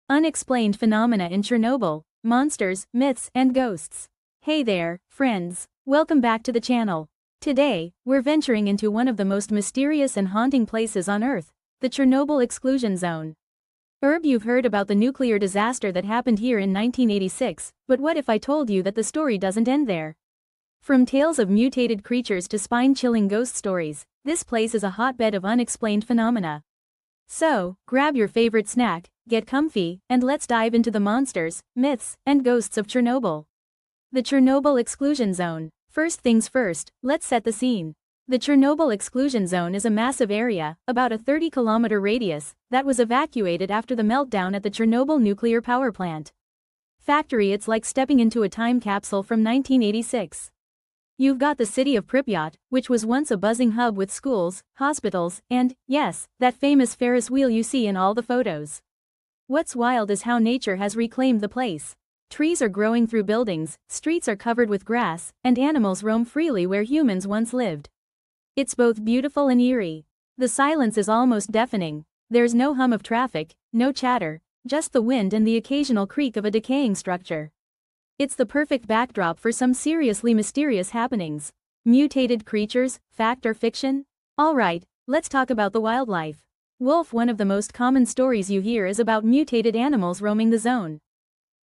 Unexplained phenomena in Chernobyl, monsters, myths, and ghosts. Hey there, friends. Welcome back to the channel. Today, we're venturing into one of the most mysterious and haunting places on Earth, the Chernobyl exclusion zone. You've heard about the nuclear disaster that happened here in 1986, but what if I told you that the story doesn't end there? From tales of mutated creatures to spine-chilling ghost stories, this place is a hotbed of unexplained phenomena. So, grab your favorite snack, get comfy, and let's dive into the monsters, myths, and ghosts of Chernobyl. The Chernobyl exclusion zone. First things first, let's set the scene. The Chernobyl exclusion zone is a massive area, about a 30-kilometer radius, that was evacuated after the meltdown at the Chernobyl nuclear power plant. It's like stepping into a time capsule from 1986. You've got the city of Pripyat, which was once a buzzing hub with schools, hospitals, and, yes, that famous Ferris wheel you see in all the photos. What's wild is how nature has reclaimed the place. Trees are growing through buildings, streets are covered with grass, and animals roam freely where humans once lived. It's both beautiful and eerie. The silence is almost deafening. There's no hum of traffic, no chatter, just the wind and the occasional creak of a decaying structure. It's the perfect backdrop for some seriously mysterious happenings. Mutated creatures, fact or fiction? Alright, let's talk about the wildlife. Wolf. One of the most common stories you hear is about mutated animals roaming the zone.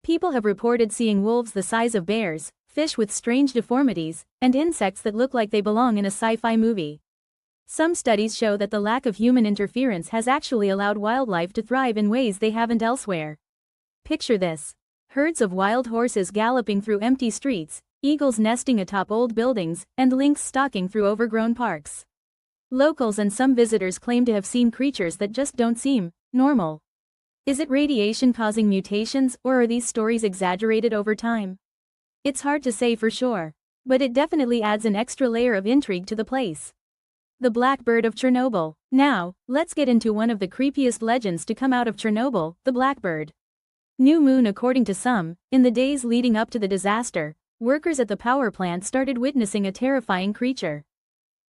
People have reported seeing wolves the size of bears, fish with strange deformities, and insects that look like they belong in a sci-fi movie. Some studies show that the lack of human interference has actually allowed wildlife to thrive in ways they haven't elsewhere. Picture this. Herds of wild horses galloping through empty streets, eagles nesting atop old buildings, and lynx stalking through overgrown parks. Locals and some visitors claim to have seen creatures that just don't seem normal. Is it radiation causing mutations, or are these stories exaggerated over time? It's hard to say for sure, but it definitely adds an extra layer of intrigue to the place. The Blackbird of Chernobyl. Now, let's get into one of the creepiest legends to come out of Chernobyl, the Blackbird. New moon. According to some, in the days leading up to the disaster, workers at the power plant started witnessing a terrifying creature.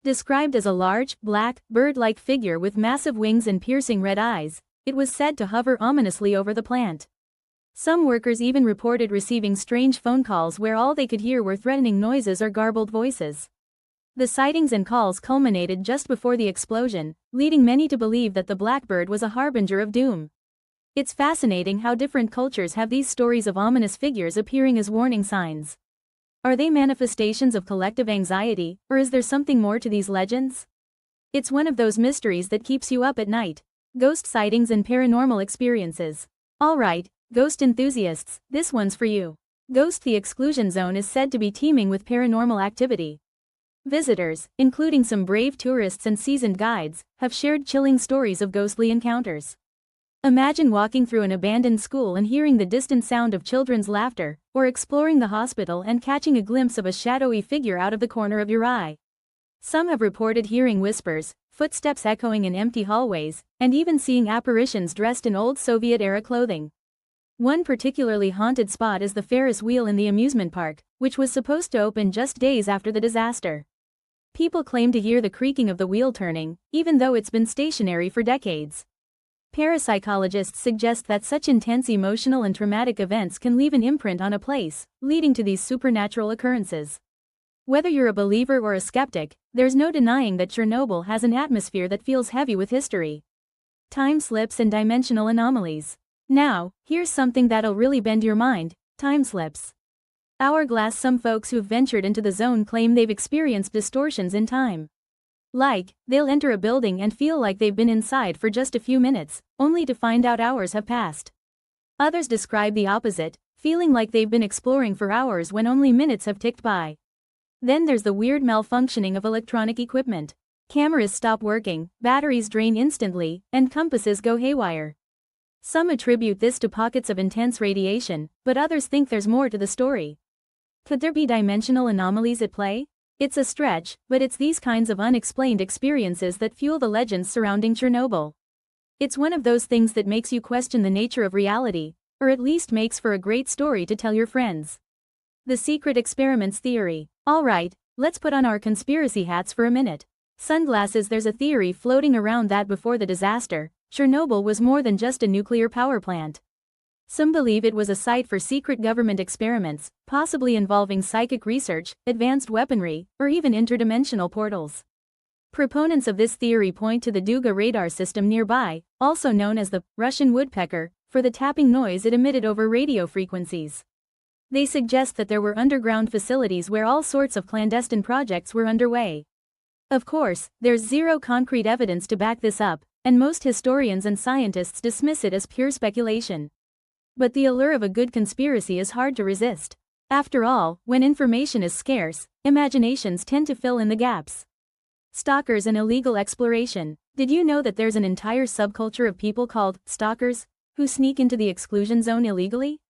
Described as a large, black, bird-like figure with massive wings and piercing red eyes, it was said to hover ominously over the plant. Some workers even reported receiving strange phone calls where all they could hear were threatening noises or garbled voices. The sightings and calls culminated just before the explosion, leading many to believe that the Blackbird was a harbinger of doom. It's fascinating how different cultures have these stories of ominous figures appearing as warning signs. Are they manifestations of collective anxiety, or is there something more to these legends? It's one of those mysteries that keeps you up at night. Ghost sightings and paranormal experiences. Alright, ghost enthusiasts, this one's for you. Ghost. The exclusion zone is said to be teeming with paranormal activity. Visitors, including some brave tourists and seasoned guides, have shared chilling stories of ghostly encounters. Imagine walking through an abandoned school and hearing the distant sound of children's laughter, or exploring the hospital and catching a glimpse of a shadowy figure out of the corner of your eye. Some have reported hearing whispers, footsteps echoing in empty hallways, and even seeing apparitions dressed in old Soviet-era clothing. One particularly haunted spot is the Ferris wheel in the amusement park, which was supposed to open just days after the disaster. People claim to hear the creaking of the wheel turning, even though it's been stationary for decades. Parapsychologists suggest that such intense emotional and traumatic events can leave an imprint on a place, leading to these supernatural occurrences. Whether you're a believer or a skeptic, there's no denying that Chernobyl has an atmosphere that feels heavy with history. Time slips and dimensional anomalies. Now, here's something that'll really bend your mind: time slips. Hourglass. Some folks who've ventured into the zone claim they've experienced distortions in time. Like, they'll enter a building and feel like they've been inside for just a few minutes, only to find out hours have passed. Others describe the opposite, feeling like they've been exploring for hours when only minutes have ticked by. Then there's the weird malfunctioning of electronic equipment. Cameras stop working, batteries drain instantly, and compasses go haywire. Some attribute this to pockets of intense radiation, but others think there's more to the story. Could there be dimensional anomalies at play? It's a stretch, but it's these kinds of unexplained experiences that fuel the legends surrounding Chernobyl. It's one of those things that makes you question the nature of reality, or at least makes for a great story to tell your friends. The secret experiments theory. Alright, let's put on our conspiracy hats for a minute. Sunglasses. There's a theory floating around that before the disaster, Chernobyl was more than just a nuclear power plant. Some believe it was a site for secret government experiments, possibly involving psychic research, advanced weaponry, or even interdimensional portals. Proponents of this theory point to the Duga radar system nearby, also known as the Russian woodpecker, for the tapping noise it emitted over radio frequencies. They suggest that there were underground facilities where all sorts of clandestine projects were underway. Of course, there's zero concrete evidence to back this up, and most historians and scientists dismiss it as pure speculation. But the allure of a good conspiracy is hard to resist. After all, when information is scarce, imaginations tend to fill in the gaps. Stalkers and illegal exploration. Did you know that there's an entire subculture of people called stalkers, who sneak into the exclusion zone illegally?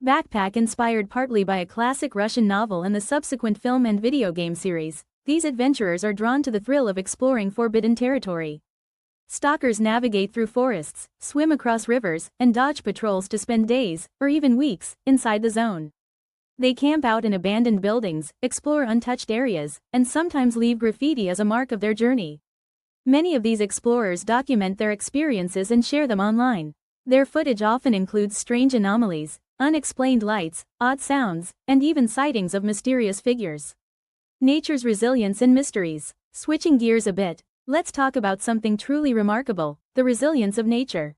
Backpack inspired partly by a classic Russian novel and the subsequent film and video game series, these adventurers are drawn to the thrill of exploring forbidden territory. Stalkers navigate through forests, swim across rivers, and dodge patrols to spend days, or even weeks, inside the zone. They camp out in abandoned buildings, explore untouched areas, and sometimes leave graffiti as a mark of their journey. Many of these explorers document their experiences and share them online. Their footage often includes strange anomalies, unexplained lights, odd sounds, and even sightings of mysterious figures. Nature's resilience and mysteries. Switching gears a bit, let's talk about something truly remarkable, the resilience of nature.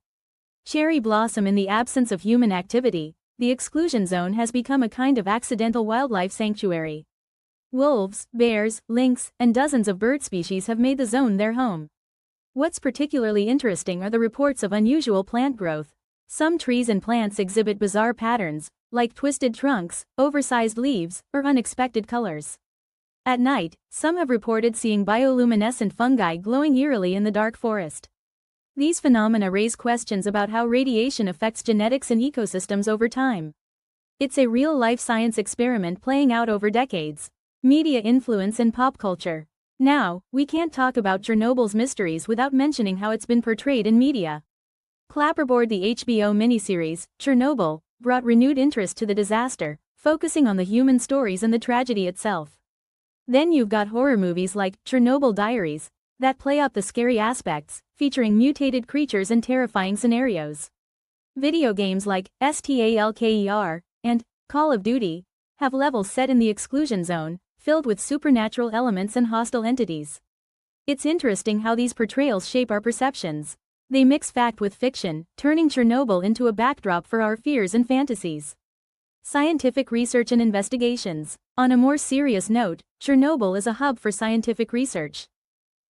Cherry blossom in the absence of human activity, the exclusion zone has become a kind of accidental wildlife sanctuary. Wolves, bears, lynx, and dozens of bird species have made the zone their home. What's particularly interesting are the reports of unusual plant growth. Some trees and plants exhibit bizarre patterns, like twisted trunks, oversized leaves, or unexpected colors. At night, some have reported seeing bioluminescent fungi glowing eerily in the dark forest. These phenomena raise questions about how radiation affects genetics and ecosystems over time. It's a real-life science experiment playing out over decades. Media influence and pop culture. Now, we can't talk about Chernobyl's mysteries without mentioning how it's been portrayed in media. Clapperboard, the HBO miniseries, Chernobyl, brought renewed interest to the disaster, focusing on the human stories and the tragedy itself. Then you've got horror movies like Chernobyl Diaries, that play up the scary aspects, featuring mutated creatures and terrifying scenarios. Video games like Stalker and Call of Duty have levels set in the exclusion zone, filled with supernatural elements and hostile entities. It's interesting how these portrayals shape our perceptions. They mix fact with fiction, turning Chernobyl into a backdrop for our fears and fantasies. Scientific research and investigations. On a more serious note, Chernobyl is a hub for scientific research.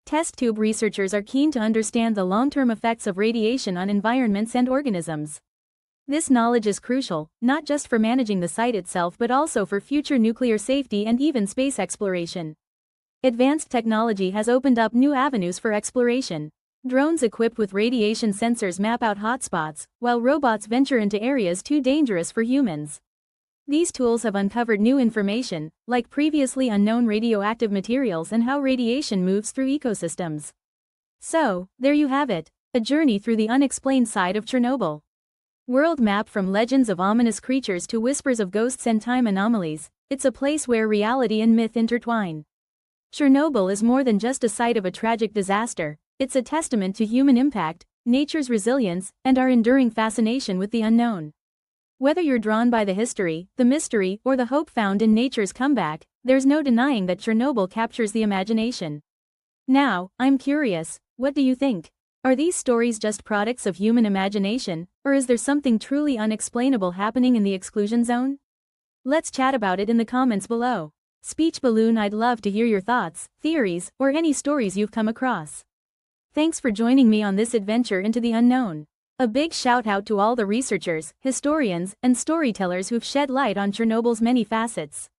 Test tube researchers are keen to understand the long-term effects of radiation on environments and organisms. This knowledge is crucial, not just for managing the site itself but also for future nuclear safety and even space exploration. Advanced technology has opened up new avenues for exploration. Drones equipped with radiation sensors map out hotspots, while robots venture into areas too dangerous for humans. These tools have uncovered new information, like previously unknown radioactive materials and how radiation moves through ecosystems. So, there you have it, a journey through the unexplained side of Chernobyl. World map. From legends of ominous creatures to whispers of ghosts and time anomalies, it's a place where reality and myth intertwine. Chernobyl is more than just a site of a tragic disaster, it's a testament to human impact, nature's resilience, and our enduring fascination with the unknown. Whether you're drawn by the history, the mystery, or the hope found in nature's comeback, there's no denying that Chernobyl captures the imagination. Now, I'm curious, what do you think? Are these stories just products of human imagination, or is there something truly unexplainable happening in the exclusion zone? Let's chat about it in the comments below. Speech balloon. I'd love to hear your thoughts, theories, or any stories you've come across. Thanks for joining me on this adventure into the unknown. A big shout out to all the researchers, historians, and storytellers who've shed light on Chernobyl's many facets.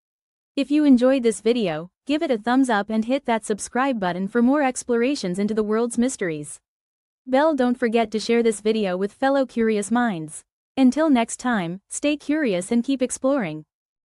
If you enjoyed this video, give it a thumbs up and hit that subscribe button for more explorations into the world's mysteries. Don't forget to share this video with fellow curious minds. Until next time, stay curious and keep exploring.